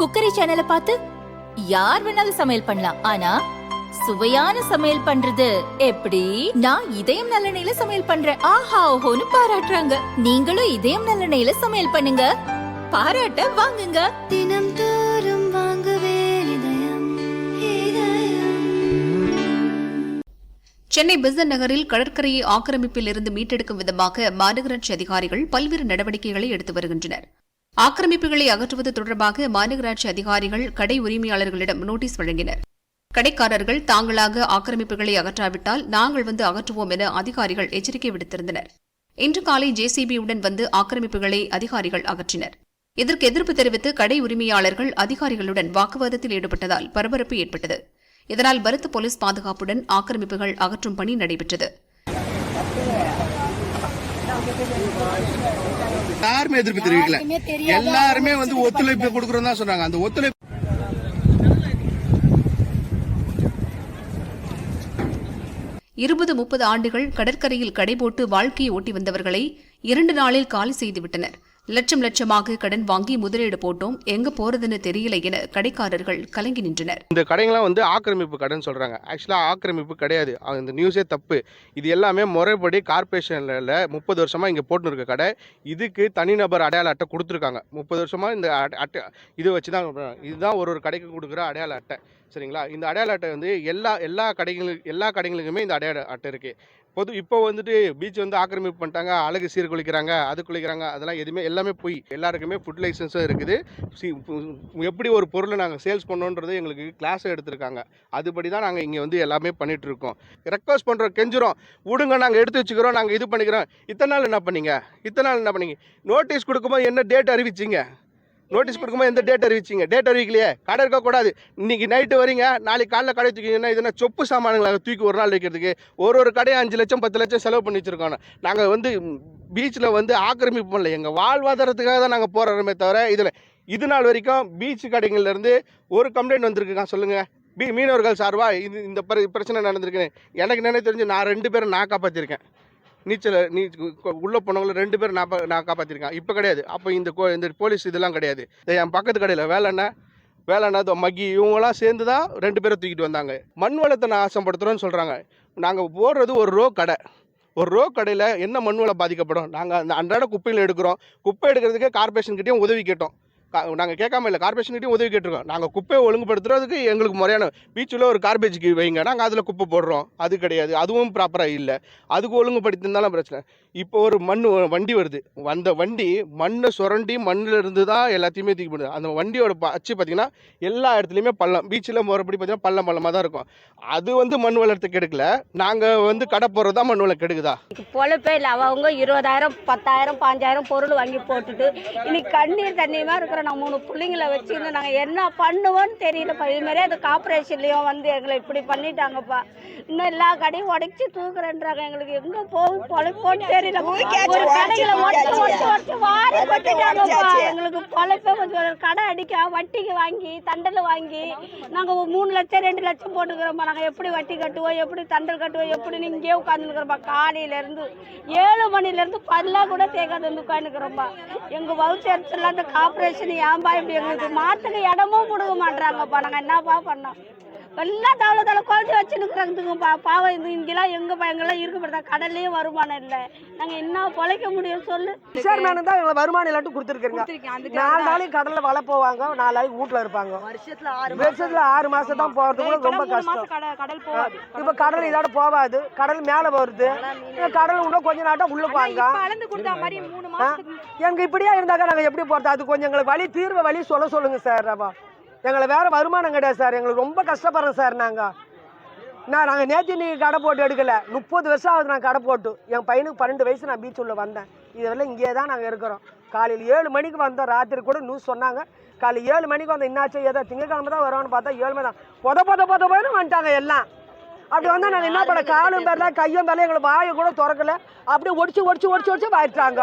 Cookery சேனலை பார்த்து யார் வேணாலும் சமையல் பண்ணலாம். ஆனா சுவையான சமையல் பண்றது எப்படி? நான் இதயம் நல்லெண்ணெயில சமையல் பண்றேன். ஆஹா ஓஹோன்னு பாராட்டுறாங்க. நீங்களும் இதயம் நல்லெண்ணெயில சமையல் பண்ணுங்க, பாராட்ட வாங்குங்க. தினம் தோறும் வாங்குவே இதயம். சென்னை பெசன்ட் நகரில் கடற்கரையை ஆக்கிரமிப்பில் இருந்து மீட்டெடுக்கும் விதமாக மாநகராட்சி அதிகாரிகள் பல்வேறு நடவடிக்கைகளை எடுத்து வருகின்றனர். ஆக்கிரமிப்புகளை அகற்றுவது தொடர்பாக மாநகராட்சி அதிகாரிகள் கடை உரிமையாளர்களிடம் நோட்டீஸ் வழங்கினர். கடைக்காரர்கள் தாங்களாக ஆக்கிரமிப்புகளை அகற்றாவிட்டால் நாங்கள் வந்து அகற்றுவோம் என அதிகாரிகள் எச்சரிக்கை விடுத்திருந்தனர். இன்று காலை ஜேசிபியுடன் வந்து ஆக்கிரமிப்புகளை அதிகாரிகள் அகற்றினர். இதற்கு எதிர்ப்பு தெரிவித்து கடை உரிமையாளர்கள் அதிகாரிகளுடன் வாக்குவாதத்தில் ஈடுபட்டதால் பரபரப்பு ஏற்பட்டது. இதனால் பலத்த போலீஸ் பாதுகாப்புடன் ஆக்கிரமிப்புகள் அகற்றும் பணி நடைபெற்றது. யாருமே எதிர்ப்பு தெரிவிக்கல, எல்லாருமே வந்து ஒத்துழைப்பு கொடுக்கறோம் தான் சொன்னாங்க. அந்த ஒத்துழைப்பு 20-30 ஆண்டுகள் கடற்கரையில் கடை போட்டு வாழ்க்கையை ஓட்டி வந்தவர்களை 2 நாளில் காலி செய்துவிட்டனர். லட்சம் லட்சமாக கடன் வாங்கி முதலீடு போட்டோம், எங்க போறதுன்னு தெரியல என கடைக்காரர்கள் கலங்கி நின்றனர். இந்த கடைங்களாம் வந்து ஆக்கிரமிப்பு கடைன்னு சொல்றாங்க. ஆக்சுவலா ஆக்கிரமிப்பு கிடையாது, இந்த நியூஸே தப்பு. இது எல்லாமே முறைப்படி கார்பரேஷன்ல 30 வருஷமா இங்க போட்டு இருக்க கடை. இதுக்கு தனிநபர் அடையாள அட்டை கொடுத்துருக்காங்க. 30 வருஷமா இந்த அட்டை இது வச்சுதான், இதுதான் ஒரு கடைக்கு கொடுக்குற அடையாள அட்டை. சரிங்களா? இந்த அடையாள அட்டை வந்து எல்லா கடைகளுக்குமே இந்த அடையாள அட்டை இருக்கு. இப்போ வந்துட்டு பீச் வந்து ஆக்கிரமிப்பு பண்ணிட்டாங்க, அழகு சீர்குலைக்கிறாங்க, அது குளிக்கிறாங்க, அதெல்லாம் எதுவுமே எல்லாமே போய் எல்லாருக்குமே ஃபுட் லைசன்ஸும் இருக்குது. எப்படி ஒரு பொருளை நாங்கள் சேல்ஸ் பண்ணோன்றது எங்களுக்கு கிளாஸ் எடுத்திருக்காங்க. அதுபடி தான் நாங்கள் இங்கே வந்து எல்லாமே பண்ணிட்டு இருக்கோம். ரெக்வஸ்ட் பண்ணுறோம், கெஞ்சுறோம், விடுங்க, நாங்கள் எடுத்து வச்சுக்கிறோம், நாங்கள் இது பண்ணிக்கிறோம். இத்தனை நாள் என்ன பண்ணீங்க? நோட்டீஸ் கொடுக்கும்போது என்ன டேட் அறிவிச்சிங்க? நோட்டீஸ் கொடுக்கும்போது எந்த டேட் அறிவிச்சிங்க? டேட் அறிவிக்கலையே. கடை இருக்கக்கூடாது. இன்னைக்கு நைட்டு வரீங்க, நாளைக்கு காலைல கடை தூக்கிங்கன்னா இதெல்லாம் சொப்பு சாமானுங்களை தூக்கி ஒரு நாள் வைக்கிறதுக்கு ஒரு கடையை 5 லட்சம் 10 லட்சம் செலவு பண்ணி வச்சிருக்கோம். நாங்கள் வந்து பீச்சில் வந்து ஆக்கிரமிப்பு பண்ணல, எங்கள் வாழ்வாதாரத்துக்காக தான் நாங்கள் போகிறோமே தவிர இது நாள் வரைக்கும் பீச் கடைகள்லேருந்து ஒரு கம்ப்ளைண்ட் வந்திருக்குங்க. சொல்லுங்கள், மீனவர்கள் சார்பா இந்த பிரச்சனை நடந்திருக்குன்னு எனக்கு நினைவு தெரிஞ்சு நான் 2 பேரை நான் காப்பாற்றிருக்கேன். உள்ளே போனவங்கள 2 பேர் நான் காப்பாற்றிருக்கேன். இப்போ கிடையாது. அப்போ இந்த போலீஸ் இதெல்லாம் கிடையாது. என் பக்கத்து கடையில் வேலைண்ணா மக்கி இவங்களாம் சேர்ந்து தான் 2 பேரை தூக்கிட்டு வந்தாங்க. மண் வளத்தை நான் ஆசைப்படுத்துகிறோன்னு சொல்கிறாங்க. நாங்கள் போடுறது ஒரு ரோ கடையில் என்ன மண் வளம் பாதிக்கப்படும்? நாங்கள் அந்த அன்றாட குப்பையில் எடுக்கிறோம். குப்பை எடுக்கிறதுக்கு கார்பரேஷன்கிட்டையும் உதவி கேட்டோம். நாங்கள் கேட்காம இல்லை, கார்பரேஷன்கிட்டையும் உதவி கேட்டிருக்கோம். நாங்கள் குப்பையை ஒழுங்குபடுத்துறதுக்கு எங்களுக்கு முறையான பீச்சில் ஒரு கார்பேஜுக்கு வைங்க, நாங்கள் அதில் குப்பை போடுறோம். அது கிடையாது, அதுவும் ப்ராப்பராக இல்லை. அதுக்கு ஒழுங்குபடுத்திருந்தாலும் பிரச்சனை. இப்போ ஒரு வண்டி வருது, அந்த வண்டி மண்ணை சுரண்டி மண்ணில் இருந்து தான் எல்லாத்தையுமே தூக்கி போடுது. அந்த வண்டியோட அச்சு பார்த்தீங்கன்னா எல்லா இடத்துலையுமே பள்ளம். பீச்சில் முறைப்படி பார்த்தீங்கன்னா பள்ளமாக தான் இருக்கும். அது வந்து மண் வளர்த்து கெடுக்கல, நாங்கள் வந்து கடை போடுறது தான் மண் வளம் கெடுக்குதா? பொழப்பே இல்லை. அவங்க 20,000 10,000 5,000 பொருள் வாங்கி போட்டுட்டு இன்னைக்கு கண்ணீர் தண்ணியமாக இருக்கிற நான் 3 பிள்ளைங்களை வச்சுருந்து நாங்கள் என்ன பண்ணுவோன்னு தெரியலப்பா. இதுமாரி அது கார்பரேஷன்லேயும் வந்து எங்களை இப்படி பண்ணிட்டாங்கப்பா. இன்னும் எல்லா கடையும் உடைச்சி தூக்குறேன்றாங்க. எங்களுக்கு எங்கே போகும் பொழைப்போன்னு தெரியல. ஒரு கடைகளை ஒட்டு வாரி கொட்டிட்டாங்கப்பா. எங்களுக்கு பொழைப்பே கொஞ்சம் கடை அடிக்க வட்டிக்கு வாங்கி தண்டல் வாங்கி நாங்கள் 3 லட்சம் 2 லட்சம் போட்டுக்கிறோம்ப்பா. நாங்கள் எப்படி வட்டி கட்டுவோம், எப்படி தண்டல் கட்டுவோம், எப்படின்னு இங்கேயே உட்காந்துருக்கிறோம்ப்பா. காலையிலேருந்து 7 மணிலேருந்து பல்லாம் கூட தேக்காது வந்து உட்காந்துக்கிறோம்ப்பா. எங்கள் வவுச்சரிச்செல்லாம் அந்த கார்பரேஷன் ஏன்பா இப்படி எங்களுக்கு மாற்றுக்கு இடமும் கொடுக்க மாட்டுறாங்கப்பா. நாங்கள் என்னப்பா பண்ணோம்? எல்லாம் தவளை குழந்தை வச்சுருக்குறாங்கப்பா. பாவம் இது இங்கெல்லாம் எங்கெல்லாம் இருக்கப்படுறா. கடல்லையும் வருமானம் இல்லை. நாங்கள் என்ன பொழைக்க முடியும் சொல்லு? சேர்மேனு தான் எங்களை வருமானம் இல்லாட்டு கொடுத்துருக்கீங்க. 4 நாளைக்கு கடலில் வலை போவாங்க, 4 நாளைக்கு வீட்டில் இருப்பாங்க. வருஷத்துல 6 மாதம் தான் போகிறதுக்கு ரொம்ப கஷ்டம். கடல் போகாது. இப்போ கடல் இதோட போகாது, கடல் மேலே வருது. கடல் இன்னும் கொஞ்ச நாட்டம் உள்ள போவாங்க. எங்க இப்படியே இருந்தாக்கா நாங்கள் எப்படி போகிறது? அது கொஞ்சம் எங்களுக்கு தீர்வு வழி சொல்லுங்க சார். எங்களை வேறு வருமானம் கிடையாது சார். எங்களுக்கு ரொம்ப கஷ்டப்படுறோம் சார். நாங்கள் நேற்று நீ கடை போட்டு எடுக்கலை, 30 வருஷம் ஆகுது நான் கடை போட்டு. என் பையனுக்கு 12 வயசு நான் பீச் உள்ள வந்தேன். இதெல்லாம் இங்கே தான் நாங்கள் இருக்கிறோம். காலையில் 7 மணிக்கு வந்தோம். ராத்திரி கூட நியூஸ் சொன்னாங்க. காலையில் 7 மணிக்கு வந்தோம். என்னாச்சு ஏதோ திங்கக்கிழமை தான் வருவான்னு பார்த்தா 7 மணி தான் போதுன்னு வந்துட்டாங்க எல்லாம். அப்படி வந்தால் நாங்கள் என்ன பண்ண? காலும் பேரில் கையும் பேரில் எங்களை வாயை கூட திறக்கலை. அப்படியே ஒடிச்சு வாயிட்டாங்க.